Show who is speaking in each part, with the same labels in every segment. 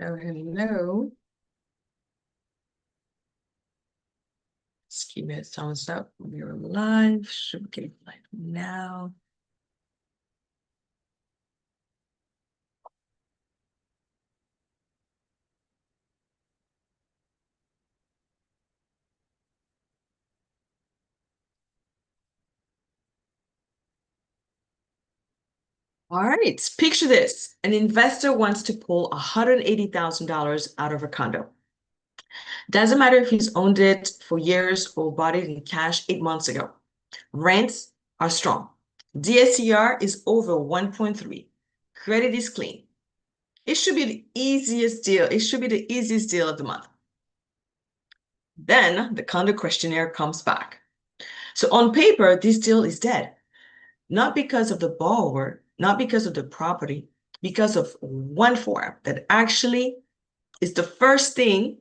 Speaker 1: Oh, hello. Let's keep it thumbs up. We're live. Should be live now. All right. Picture this. An investor wants to pull $180,000 out of a condo. Doesn't matter if he's owned it for years or bought it in cash 8 months ago. Rents are strong. DSCR is over 1.3. Credit is clean. It should be the easiest deal. It should be the easiest deal of the month. Then the condo questionnaire comes back. So on paper, this deal is dead, not because of the borrower, not because of the property, because of one form that actually is the first thing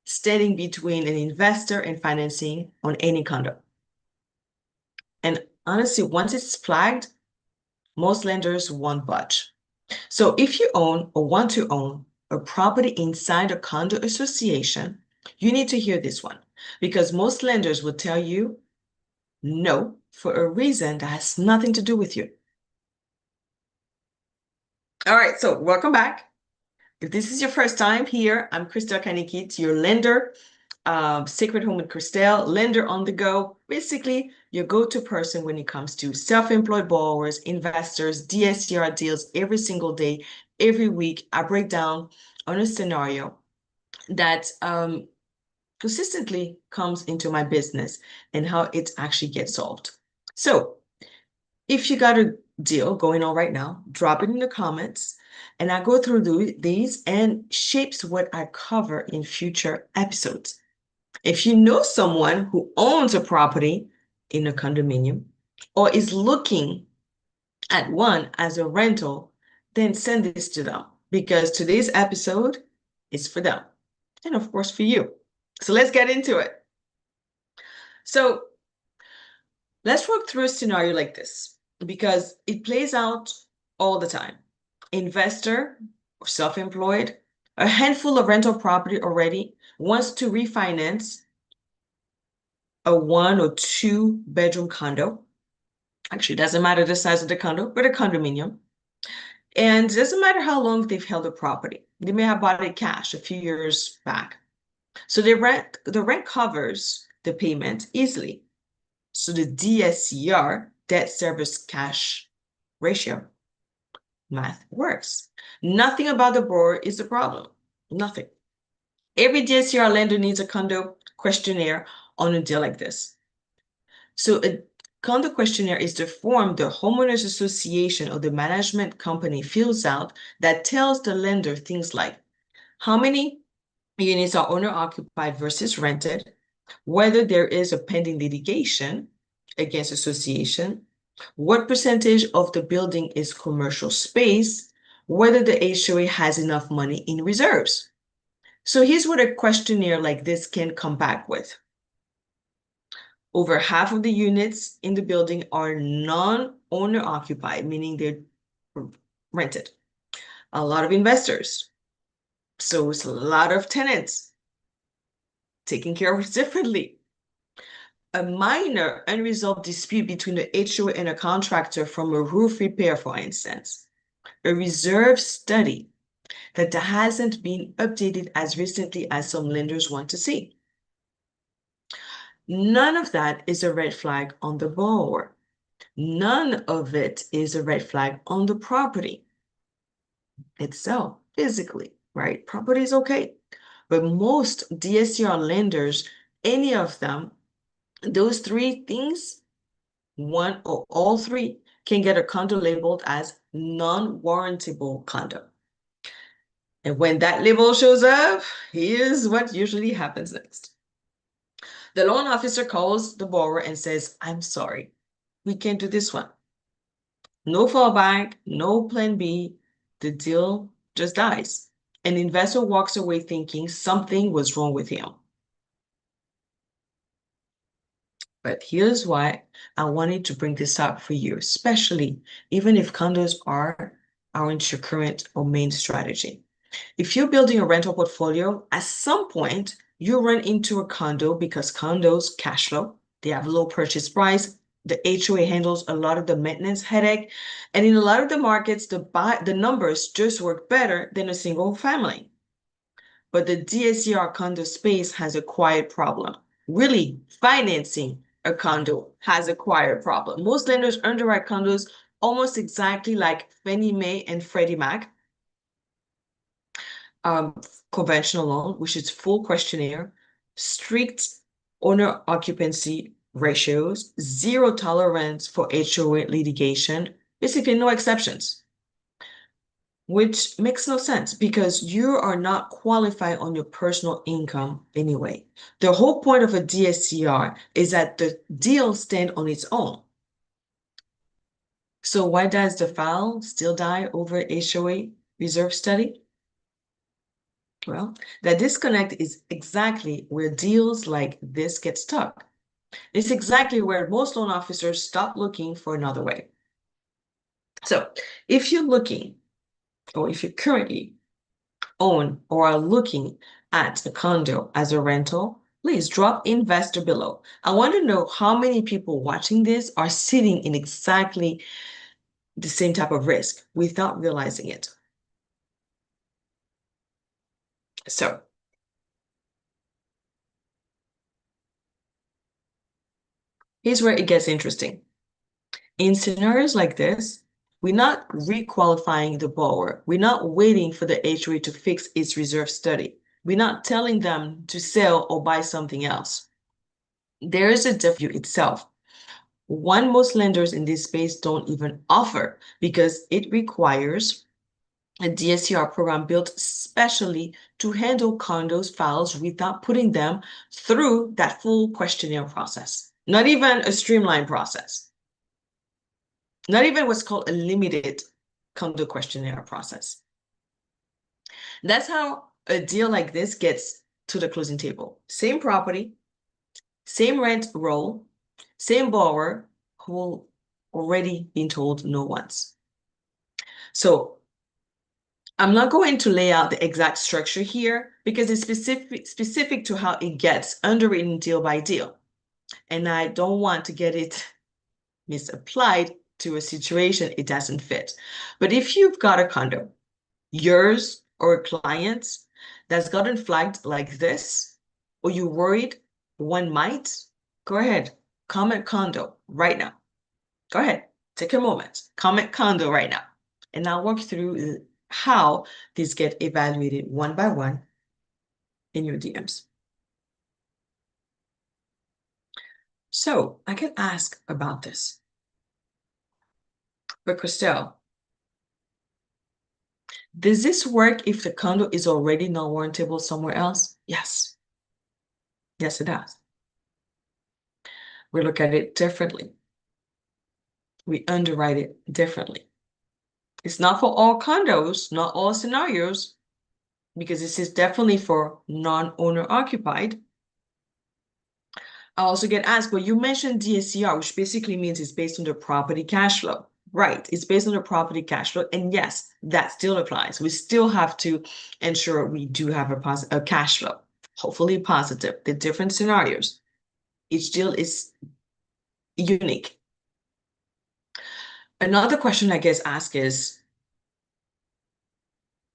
Speaker 1: standing between an investor and financing on any condo. And honestly, once it's flagged, most lenders won't budge. So if you own or want to own a property inside a condo association, you need to hear this one because most lenders will tell you no for a reason that has nothing to do with you. All right, so welcome back. If this is your first time here, I'm Kristel Kanikit, your lender, Sacred Home with Kristel, lender on the go. Basically, your go-to person when it comes to self-employed borrowers, investors, DSCR deals every single day, every week. I break down on a scenario that consistently comes into my business and how it actually gets solved. So if you got a deal going on right now, drop it in the comments and I go through these and shapes what I cover in future episodes. If you know someone who owns a property in a condominium or is looking at one as a rental, then send this to them because today's episode is for them and of course for you. So let's get into it. So let's work through a scenario like this because it plays out all the time. Investor or self-employed, a handful of rental property already wants to refinance a 1 or 2 bedroom condo. Actually, it doesn't matter the size of the condo, but a condominium. And it doesn't matter how long they've held the property. They may have bought it cash a few years back. So the rent covers the payment easily. So the DSCR, debt service cash ratio, math works. Nothing about the borrower is the problem. Nothing. Every DSCR lender needs a condo questionnaire on a deal like this. So a condo questionnaire is the form the homeowners association or the management company fills out that tells the lender things like how many units are owner occupied versus rented, whether there is a pending litigation against association, what percentage of the building is commercial space, whether the HOA has enough money in reserves. So here's what a questionnaire like this can come back with. Over half of the units in the building are non-owner occupied, meaning they're rented. A lot of investors. So it's a lot of tenants taking care of it differently. A minor unresolved dispute between the HOA and a contractor from a roof repair, for instance. A reserve study that hasn't been updated as recently as some lenders want to see. None of that is a red flag on the borrower. None of it is a red flag on the property itself, physically, right? Property is okay. But most DSCR lenders, any of them, those three things, one or all three, can get a condo labeled as non-warrantable condo. And when that label shows up, here's what usually happens next. The loan officer calls the borrower and says, I'm sorry, we can't do this one. No fallback, no plan B, the deal just dies. An investor walks away thinking something was wrong with him. But here's why I wanted to bring this up for you, especially even if condos aren't your current or main strategy. If you're building a rental portfolio, at some point, you run into a condo because condos cash flow, they have low purchase price, the HOA handles a lot of the maintenance headache, and in a lot of the markets, the numbers just work better than a single family. But the DSCR condo space has a quiet problem. Really, financing a condo has a quiet problem. Most lenders underwrite condos almost exactly like Fannie Mae and Freddie Mac, conventional loan, which is full questionnaire, strict owner occupancy ratios, zero tolerance for HOA litigation, basically no exceptions, which makes no sense because you are not qualified on your personal income anyway. The whole point of a DSCR is that the deal stand on its own. So why does the file still die over HOA reserve study? Well, the disconnect is exactly where deals like this get stuck. It's exactly where most loan officers stop looking for another way. So if you're looking, or if you currently own or are looking at a condo as a rental, please drop investor below. I want to know how many people watching this are sitting in exactly the same type of risk without realizing it. So here's where it gets interesting. In scenarios like this, we're not requalifying the borrower. We're not waiting for the HOA to fix its reserve study. We're not telling them to sell or buy something else. There is a difference itself. One most lenders in this space don't even offer because it requires a DSCR program built specially to handle condos files without putting them through that full questionnaire process. Not even a streamlined process. Not even what's called a limited condo questionnaire process. That's how a deal like this gets to the closing table. Same property, same rent roll, same borrower who already been told no once. So I'm not going to lay out the exact structure here because it's specific to how it gets underwritten deal by deal. And I don't want to get it misapplied to a situation it doesn't fit. But if you've got a condo, yours or a client's, that's gotten flagged like this, or you're worried one might, go ahead, comment condo right now. Go ahead, take a moment, comment condo right now. And I'll walk through how these get evaluated one by one in your DMs. So I can ask about this. But Kristel, does this work if the condo is already non-warrantable somewhere else? Yes. Yes, it does. We look at it differently. We underwrite it differently. It's not for all condos, not all scenarios, because this is definitely for non-owner occupied. I also get asked, well, you mentioned DSCR, which basically means it's based on the property cash flow. Right, it's based on the property cash flow. And yes, that still applies. We still have to ensure we do have a cash flow, hopefully positive. The different scenarios, each deal is unique. Another question I guess asked is,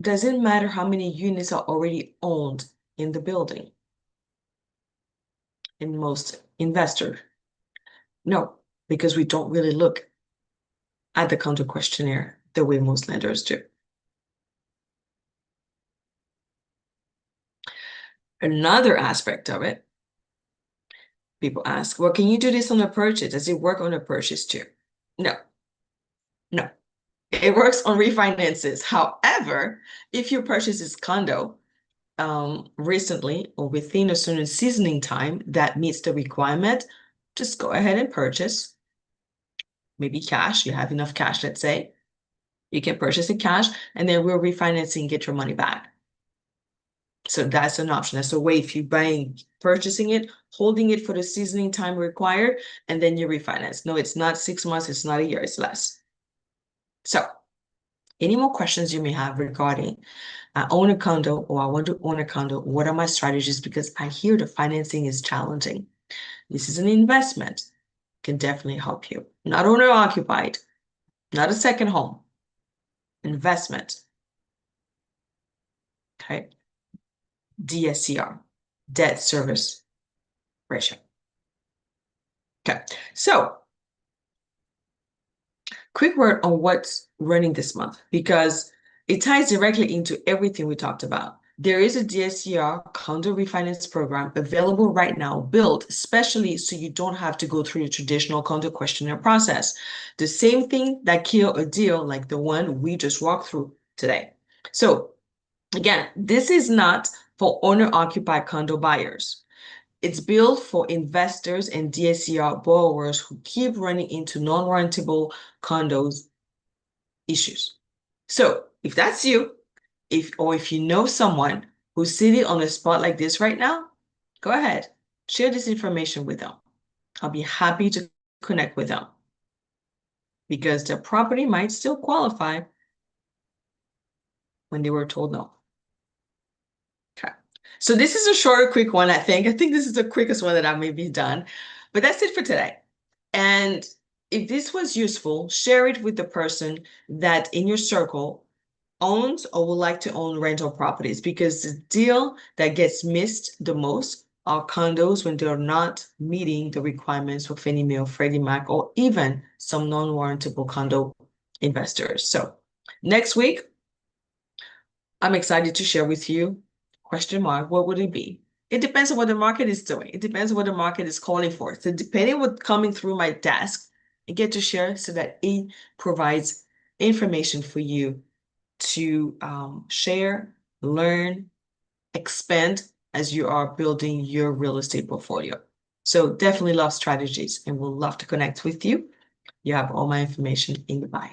Speaker 1: does it matter how many units are already owned in the building? In most investors? No, because we don't really look at the condo questionnaire the way most lenders do. Another aspect of it, people ask, well, can you do this on a purchase? Does it work on a purchase too? No, no. It works on refinances. However, if you purchase this condo recently or within a certain seasoning time that meets the requirement, just go ahead and purchase. Maybe cash, you have enough cash, let's say. You can purchase it cash and then we'll refinance and get your money back. So that's an option. That's a way if you're purchasing it, holding it for the seasoning time required, and then you refinance. No, it's not 6 months, it's not a year, it's less. So Any more questions you may have regarding I own a condo or I want to own a condo, what are my strategies? Because I hear the financing is challenging. This is an investment, can definitely help you. Not owner occupied, not a second home, investment. Okay. DSCR, debt service ratio. Okay, so quick word on what's running this month, because it ties directly into everything we talked about. There is a DSCR condo refinance program available right now, built especially so you don't have to go through the traditional condo questionnaire process. The same thing that kill a deal like the one we just walked through today. So again, this is not for owner-occupied condo buyers. It's built for investors and DSCR borrowers who keep running into non-warrantable condos issues. So if that's you, if you know someone who's sitting on a spot like this right now, go ahead, share this information with them. I'll be happy to connect with them because their property might still qualify when they were told no. Okay. So this is a short, quick one, I think. I think this is the quickest one that I may be done. But that's it for today. And if this was useful, share it with the person that in your circle owns or would like to own rental properties, because the deal that gets missed the most are condos when they're not meeting the requirements for Fannie Mae or Freddie Mac, or even some non-warrantable condo investors. So next week, I'm excited to share with you, question mark, what would it be? It depends on what the market is doing. It depends on what the market is calling for. So depending on what's coming through my desk, I get to share so that it provides information for you to share, learn, expand as you are building your real estate portfolio. So definitely love strategies and would love to connect with you. You have all my information in the bio.